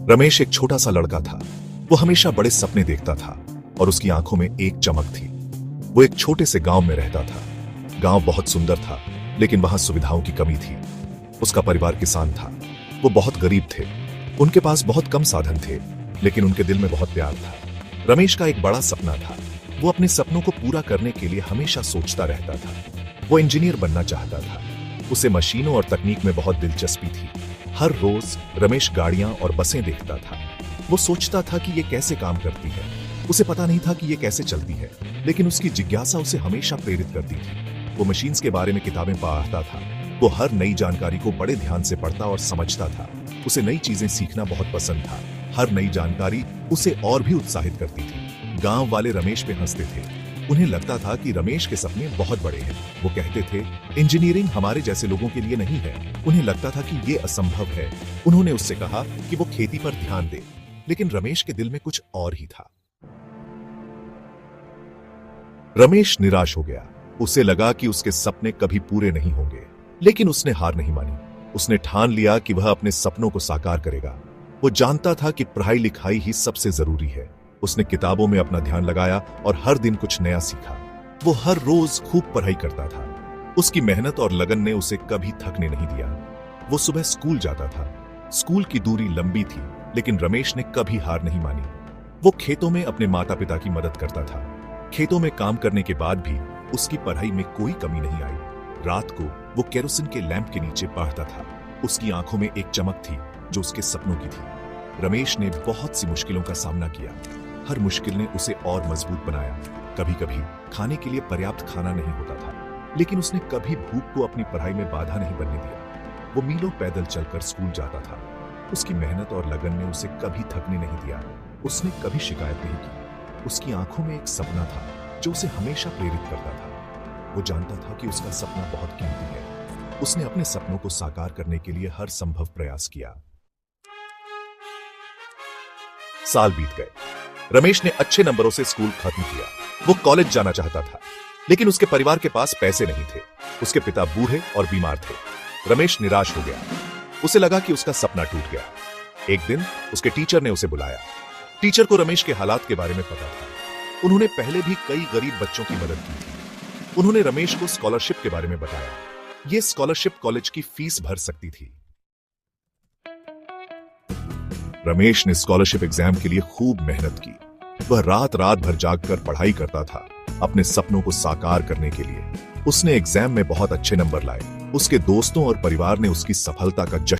रमेश एक छोटा सा लड़का था। वो हमेशा बड़े सपने देखता था और उसकी आंखों में एक चमक थी। वो एक छोटे से गांव में रहता था। गांव बहुत सुंदर था, लेकिन वहां सुविधाओं की कमी थी। उसका परिवार किसान था। वो बहुत गरीब थे। उनके पास बहुत कम साधन थे, लेकिन उनके दिल में बहुत प्यार था। रमेश का एक बड़ा सपना था। वो अपने सपनों को पूरा करने के लिए हमेशा सोचता रहता था। वो इंजीनियर बनना चाहता था। उसे मशीनों और तकनीक में बहुत दिलचस्पी थी। हर रोज रमेश गाड़ियां और बसें देखता था। वो सोचता था कि ये कैसे काम करती है। उसे पता नहीं था कि ये कैसे चलती है, लेकिन उसकी जिज्ञासा उसे हमेशा प्रेरित करती थी। वो मशीन्स के बारे में किताबें पढ़ता था। वो हर नई जानकारी को बड़े ध्यान से पढ़ता और समझता था। उसे नई चीजें सीखना बहुत पसंद था। हर नई जानकारी उसे और भी उत्साहित करती थी। गांव वाले रमेश पे हंसते थे। उन्हें लगता था कि रमेश के सपने बहुत बड़े हैं। वो कहते थे, इंजीनियरिंग हमारे जैसे लोगों के लिए नहीं है। उन्हें लगता था कि ये असंभव है। उन्होंने उससे कहा कि वो खेती पर ध्यान दे, लेकिन रमेश के दिल में कुछ और ही था। रमेश निराश हो गया। उसे लगा कि उसके सपने कभी पूरे नहीं होंगे, लेकिन उसने हार नहीं मानी। उसने ठान लिया कि वह अपने सपनों को साकार करेगा। वो जानता था कि पढ़ाई लिखाई ही सबसे जरूरी है। उसने किताबों में अपना ध्यान लगाया और हर दिन कुछ नया सीखा। वो हर रोज खूब पढ़ाई करता था। उसकी मेहनत और लगन ने उसे कभी थकने नहीं दिया। वो सुबह स्कूल जाता था। स्कूल की दूरी लंबी थी, लेकिन रमेश ने कभी हार नहीं मानी। वो खेतों में अपने माता पिता की मदद करता था। खेतों में काम करने के बाद भी उसकी पढ़ाई में कोई कमी नहीं आई। रात को वो केरोसिन के लैंप के नीचे पढ़ता था। उसकी आंखों में एक चमक थी जो उसके सपनों की थी। रमेश ने बहुत सी मुश्किलों का सामना किया। हर मुश्किल ने उसे और मजबूत बनाया। कभी कभी खाने के लिए पर्याप्त खाना नहीं होता था, लेकिन उसने कभी भूख को अपनी पढ़ाई में बाधा नहीं बनने दिया। वो मीलों पैदल चलकर स्कूल जाता था। उसकी मेहनत और लगन ने उसे कभी थकने नहीं दिया। उसने कभी शिकायत नहीं की। उसकी आंखों में एक सपना था जो उसे हमेशा प्रेरित करता था। वो जानता था कि उसका सपना बहुत कीमती है। उसने अपने सपनों को साकार करने के लिए हर संभव प्रयास किया। साल बीत गए। रमेश ने अच्छे नंबरों से स्कूल खत्म किया। वो कॉलेज जाना चाहता था, लेकिन उसके परिवार के पास पैसे नहीं थे। उसके पिता बूढ़े और बीमार थे। रमेश निराश हो गया। उसे लगा कि उसका सपना टूट गया। एक दिन उसके टीचर ने उसे बुलाया। टीचर को रमेश के हालात के बारे में पता था। उन्होंने पहले भी कई गरीब बच्चों की मदद की थी। उन्होंने रमेश को स्कॉलरशिप के बारे में बताया। यह स्कॉलरशिप कॉलेज की फीस भर सकती थी। रमेश ने स्कॉलरशिप एग्जाम के लिए खूब मेहनत की। वह रात रात भर जागकर पढ़ाई करता था, अपने सपनों को साकार करने के लिए। उसने एग्जाम में बहुत अच्छे नंबर लाए। उसके दोस्तों और परिवार ने उसकी सफलता का जश्न